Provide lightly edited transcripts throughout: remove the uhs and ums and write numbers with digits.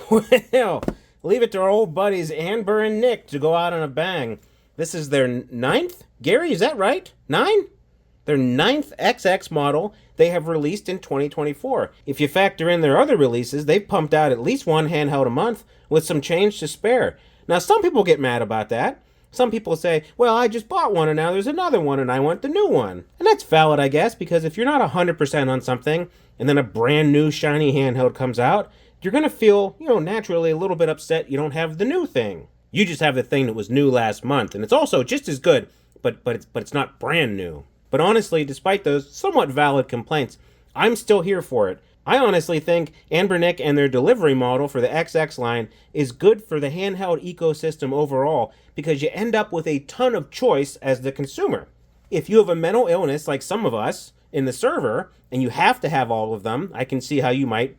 Well, leave it to our old buddies Amber and Nick to go out on a bang. This is their ninth? Gary, is that right? 9? Their ninth XX model they have released in 2024. If you factor in their other releases, they've pumped out at least one handheld a month with some change to spare. Now, some people get mad about that. Some people say, well, I just bought one and now there's another one and I want the new one. And that's valid, I guess, because if you're not 100% on something and then a brand new shiny handheld comes out, you're going to feel, naturally a little bit upset you don't have the new thing. You just have the thing that was new last month, and it's also just as good, but it's not brand new. But honestly, despite those somewhat valid complaints, I'm still here for it. I honestly think Anbernic and their delivery model for the XX line is good for the handheld ecosystem overall because you end up with a ton of choice as the consumer. If you have a mental illness like some of us in the server and you have to have all of them, I can see how you might,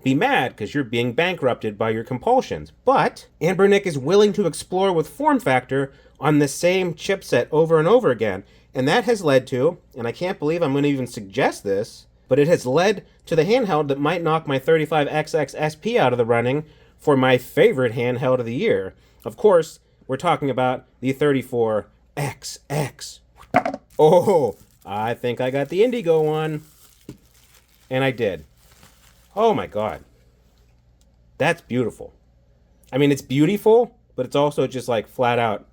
be mad because you're being bankrupted by your compulsions. But Anbernic is willing to explore with form factor on the same chipset over and over again. And that has led to, and I can't believe I'm going to even suggest this, but it has led to the handheld that might knock my 35XX SP out of the running for my favorite handheld of the year. Of course, we're talking about the 34XX. Oh, I think I got the Indigo one. And I did. Oh my God. That's beautiful. I mean, it's beautiful, but it's also just like flat out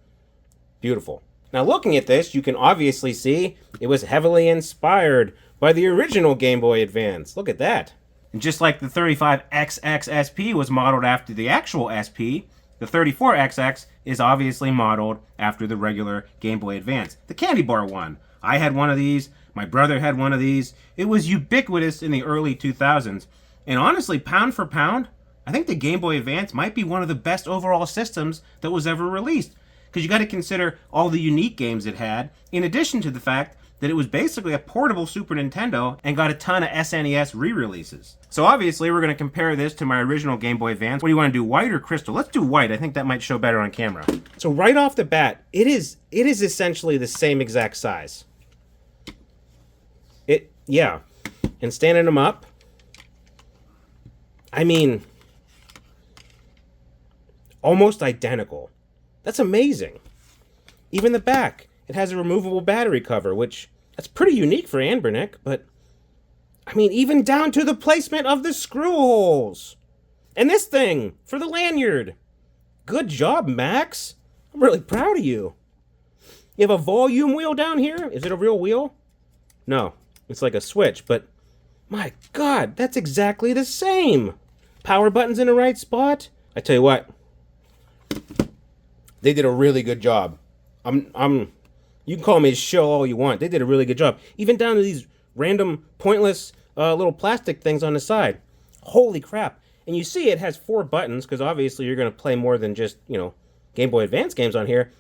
beautiful. Now, looking at this, you can obviously see it was heavily inspired by the original Game Boy Advance. Look at that. And just like the 35XX SP was modeled after the actual SP, the 34XX is obviously modeled after the regular Game Boy Advance, the candy bar one. I had one of these. My brother had one of these. It was ubiquitous in the early 2000s. And honestly, pound for pound, I think the Game Boy Advance might be one of the best overall systems that was ever released. Because you got to consider all the unique games it had, in addition to the fact that it was basically a portable Super Nintendo and got a ton of SNES re-releases. So obviously we're going to compare this to my original Game Boy Advance. What do you want to do, white or crystal? Let's do white. I think that might show better on camera. So right off the bat, it is essentially the same exact size. Yeah. And standing them up, I mean, almost identical. That's amazing. Even the back, it has a removable battery cover, which that's pretty unique for Anbernic, but I mean, even down to the placement of the screw holes. And this thing for the lanyard. Good job, Max. I'm really proud of you. You have a volume wheel down here? Is it a real wheel? No, it's like a switch, but my God, that's exactly the same. Power buttons in the right spot. I tell you what, they did a really good job. You can call me a shill all you want. They did a really good job. Even down to these random, pointless little plastic things on the side. Holy crap. And you see it has 4 buttons, because obviously you're going to play more than just, Game Boy Advance games on here.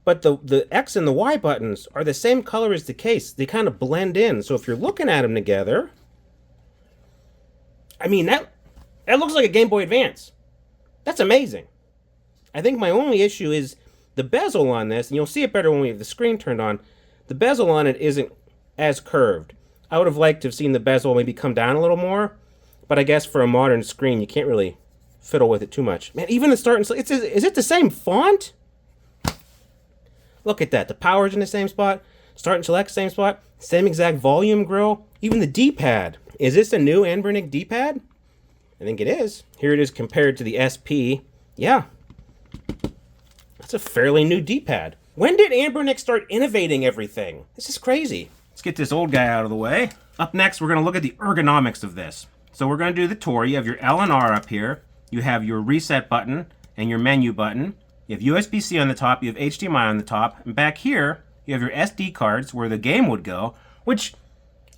But the X and the Y buttons are the same color as the case. They kind of blend in. So if you're looking at them together, I mean, that looks like a Game Boy Advance. That's amazing. I think my only issue is the bezel on this, and you'll see it better when we have the screen turned on. The bezel on it isn't as curved. I would have liked to have seen the bezel maybe come down a little more, but I guess for a modern screen, you can't really fiddle with it too much. Man, even the start and select, is it the same font? Look at that. The power's in the same spot. Start and select, same spot. Same exact volume grill. Even the D-pad. Is this a new Anbernic D-pad? I think it is. Here it is compared to the SP. Yeah. That's a fairly new D-pad. When did Anbernic start innovating everything? This is crazy. Let's get this old guy out of the way. Up next, we're going to look at the ergonomics of this. So we're going to do the tour. You have your L and R up here. You have your reset button and your menu button. You have USB-C on the top. You have HDMI on the top. And back here, you have your SD cards where the game would go, which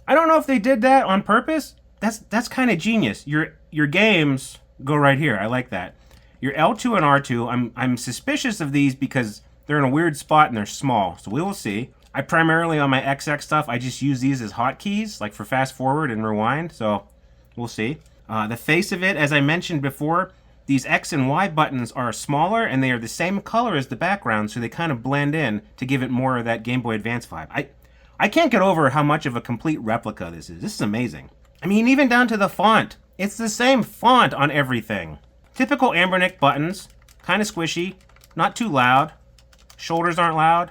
I don't know if they did that on purpose. That's kind of genius. Your games go right here. I like that. Your L2 and R2, I'm suspicious of these because they're in a weird spot and they're small. So we will see. I primarily, on my XX stuff, I just use these as hotkeys, like for fast forward and rewind. So we'll see. The face of it, as I mentioned before, these X and Y buttons are smaller and they are the same color as the background, so they kind of blend in to give it more of that Game Boy Advance vibe. I can't get over how much of a complete replica this is. This is amazing. I mean, even down to the font. It's the same font on everything. Typical Anbernic buttons, kind of squishy, not too loud. Shoulders aren't loud.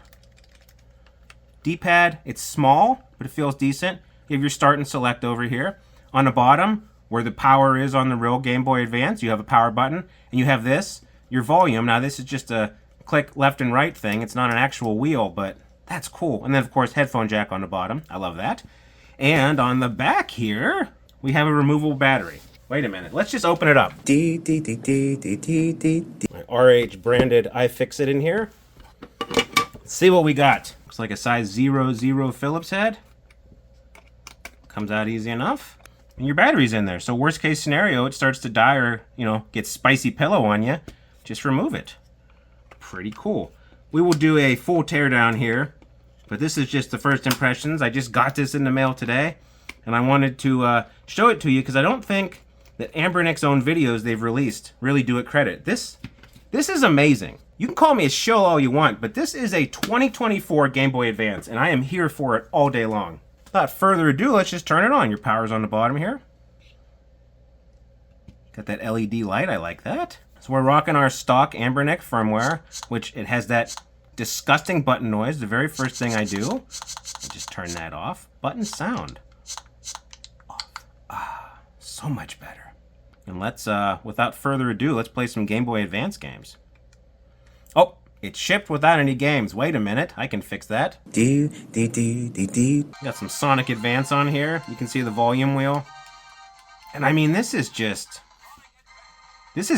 D-pad, it's small, but it feels decent. You have your start and select over here. On the bottom, where the power is on the real Game Boy Advance, you have a power button, and you have this, your volume. Now this is just a click left and right thing. It's not an actual wheel, but that's cool. And then of course, headphone jack on the bottom. I love that. And on the back here, we have a removable battery. Wait a minute, let's just open it up. My RH branded iFixit in here. Let's see what we got. Looks like a size 00 Phillips head. Comes out easy enough. And your battery's in there. So worst case scenario, it starts to die or, get spicy pillow on you. Just remove it. Pretty cool. We will do a full teardown here, but this is just the first impressions. I just got this in the mail today, and I wanted to show it to you because I don't think that Anbernic's own videos they've released really do it credit. This is amazing. You can call me a shill all you want, but this is a 2024 Game Boy Advance, and I am here for it all day long. Without further ado, let's just turn it on. Your power's on the bottom here. Got that LED light, I like that. So we're rocking our stock Anbernic firmware, which it has that disgusting button noise. The very first thing I do, I just turn that off. Button sound. Off. Ah, so much better. And let's, without further ado, let's play some Game Boy Advance games. Oh, it shipped without any games. Wait a minute, I can fix that. Got some Sonic Advance on here. You can see the volume wheel. And I mean, this is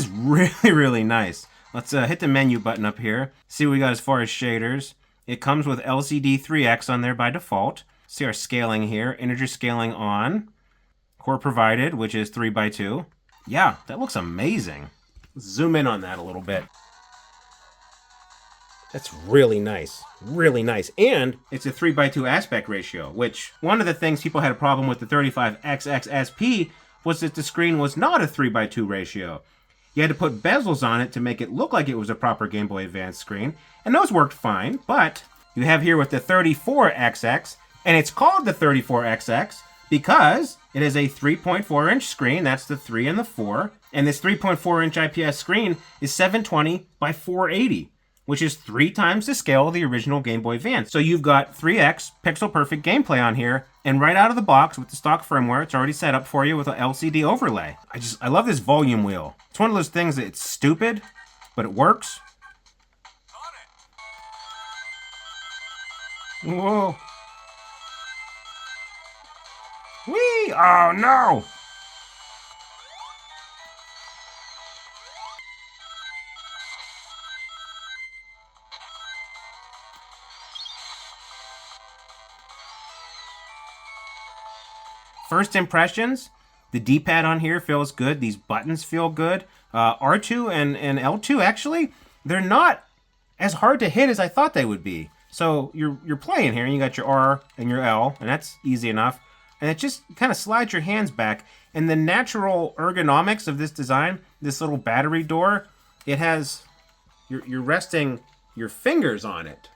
really, really nice. Let's hit the menu button up here. See what we got as far as shaders. It comes with LCD3X on there by default. See our scaling here. Integer scaling on. Core provided, which is 3x2. Yeah, that looks amazing. Let's zoom in on that a little bit. That's really nice. Really nice. And it's a 3x2 aspect ratio, which one of the things people had a problem with the 35XX SP was that the screen was not a 3x2 ratio. You had to put bezels on it to make it look like it was a proper Game Boy Advance screen, and those worked fine, but you have here with the 34XX, and it's called the 34XX because it is a 3.4-inch screen. That's the 3 and the 4, and this 3.4-inch IPS screen is 720 by 480. Which is 3 times the scale of the original Game Boy Advance. So you've got 3x pixel-perfect gameplay on here, and right out of the box with the stock firmware, it's already set up for you with an LCD overlay. I love this volume wheel. It's one of those things that it's stupid, but it works. Whoa. Whee! Oh no! First impressions, the D-pad on here feels good. These buttons feel good. R2 and L2, actually, they're not as hard to hit as I thought they would be. So you're playing here, and you got your R and your L, and that's easy enough. And it just kind of slides your hands back. And the natural ergonomics of this design, this little battery door, it has, you're resting your fingers on it.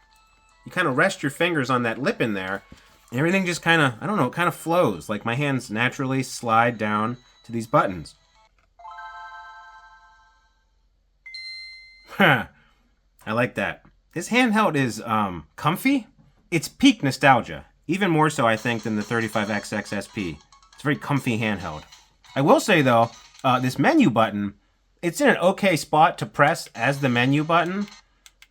You kind of rest your fingers on that lip in there. Everything just kind of, I don't know, it kind of flows. Like my hands naturally slide down to these buttons. I like that. This handheld is comfy. It's peak nostalgia. Even more so, I think, than the 35XX SP. It's a very comfy handheld. I will say, though, this menu button, it's in an okay spot to press as the menu button.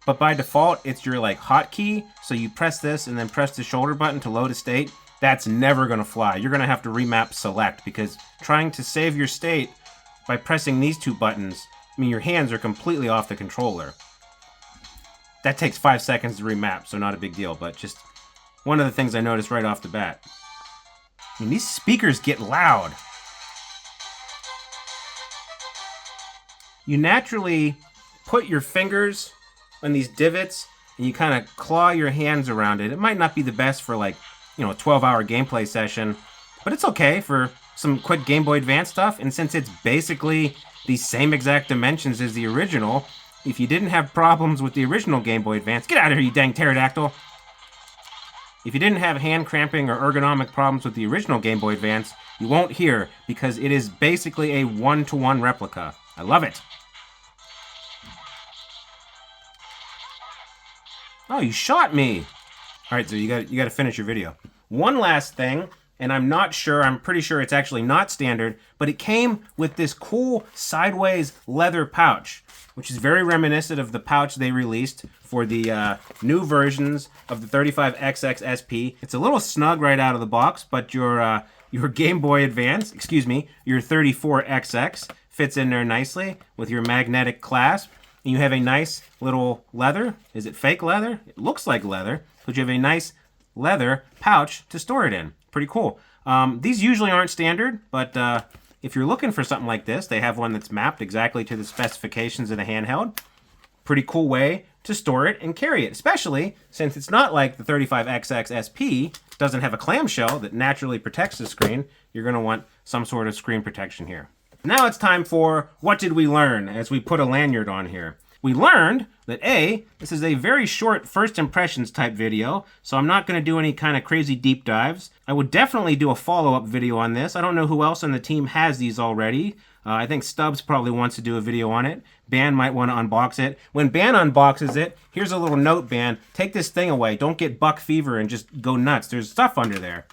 But by default, it's your hotkey. So you press this and then press the shoulder button to load a state. That's never going to fly. You're going to have to remap select because trying to save your state by pressing these two buttons, I mean, your hands are completely off the controller. That takes 5 seconds to remap, so not a big deal. But just one of the things I noticed right off the bat. I mean, these speakers get loud. You naturally put your fingers on these divots and you kind of claw your hands around it. It might not be the best for a 12-hour gameplay session, but it's okay for some quick Game Boy Advance stuff. And since it's basically the same exact dimensions as the original, if you didn't have problems with the original Game Boy Advance, get out of here, you dang pterodactyl. If you didn't have hand cramping or ergonomic problems with the original Game Boy Advance, you won't here because it is basically a one-to-one replica. I love it. Oh, you shot me. All right, so you got to finish your video. One last thing, and I'm not sure, I'm pretty sure it's actually not standard, but it came with this cool sideways leather pouch, which is very reminiscent of the pouch they released for the new versions of the 35XX SP. It's a little snug right out of the box, but your Game Boy Advance, excuse me, your 34XX fits in there nicely with your magnetic clasp. And you have a nice little leather. Is it fake leather? It looks like leather, but you have a nice leather pouch to store it in. Pretty cool. These usually aren't standard, but if you're looking for something like this, they have one that's mapped exactly to the specifications of the handheld. Pretty cool way to store it and carry it, especially since it's not like the 35XX SP doesn't have a clamshell that naturally protects the screen. You're going to want some sort of screen protection here. Now it's time for what did we learn as we put a lanyard on here. We learned that this is a very short first impressions type video, so I'm not going to do any kind of crazy deep dives. I would definitely do a follow-up video on this. I don't know who else on the team has these already. I think Stubbs probably wants to do a video on it. Ban might want to unbox it. When Ban unboxes it, here's a little note, Ban. Take this thing away. Don't get buck fever and just go nuts. There's stuff under there.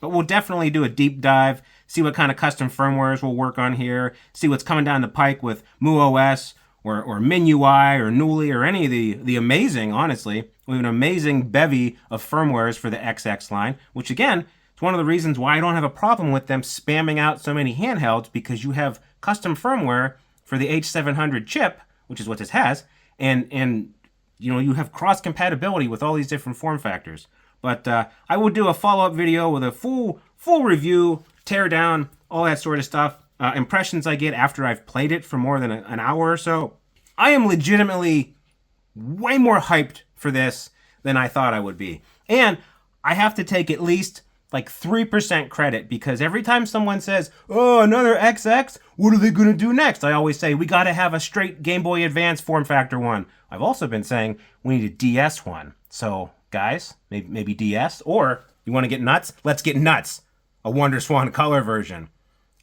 But we'll definitely do a deep dive, see what kind of custom firmwares we'll work on here, see what's coming down the pike with MuOS or MinUI or Newly or any of the amazing, honestly, we have an amazing bevy of firmwares for the XX line, which again, it's one of the reasons why I don't have a problem with them spamming out so many handhelds, because you have custom firmware for the H700 chip, which is what this has, and you know, you have cross compatibility with all these different form factors. But I will do a follow-up video with a full review, tear down, all that sort of stuff. Impressions I get after I've played it for more than an hour or so. I am legitimately way more hyped for this than I thought I would be. And I have to take at least like 3% credit, because every time someone says, oh, another XX, what are they going to do next? I always say, we got to have a straight Game Boy Advance form factor one. I've also been saying we need a DS one. So guys, maybe DS, or you want to get nuts? Let's get nuts. A WonderSwan color version.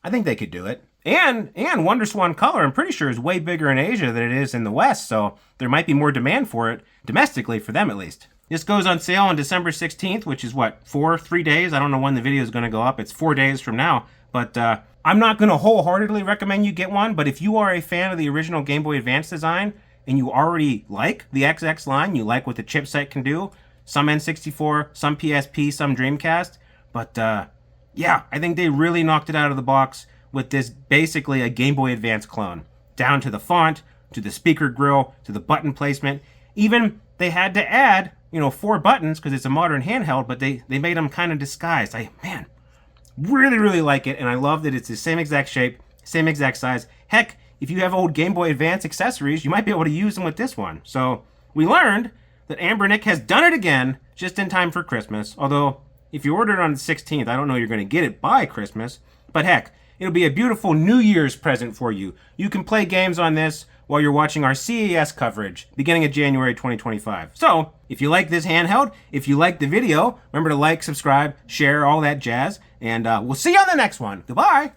I think they could do it. And WonderSwan color, I'm pretty sure, is way bigger in Asia than it is in the West, so there might be more demand for it, domestically, for them at least. This goes on sale on December 16th, which is what, 3 days? I don't know when the video is going to go up. It's 4 days from now. But I'm not going to wholeheartedly recommend you get one, but if you are a fan of the original Game Boy Advance design, and you already like the XX line, you like what the chipset can do, some N64, some PSP, some Dreamcast, but yeah, I think they really knocked it out of the box with this basically a Game Boy Advance clone. Down to the font, to the speaker grill, to the button placement. Even they had to add, 4 buttons because it's a modern handheld, but they made them kind of disguised. Man, really, really like it, and I love that it's the same exact shape, same exact size. Heck, if you have old Game Boy Advance accessories, you might be able to use them with this one. So we learned that Anbernic has done it again, just in time for Christmas. Although, if you order it on the 16th, I don't know you're going to get it by Christmas. But heck, it'll be a beautiful New Year's present for you. You can play games on this while you're watching our CES coverage, beginning of January 2025. So, if you like this handheld, if you like the video, remember to like, subscribe, share, all that jazz. And we'll see you on the next one. Goodbye!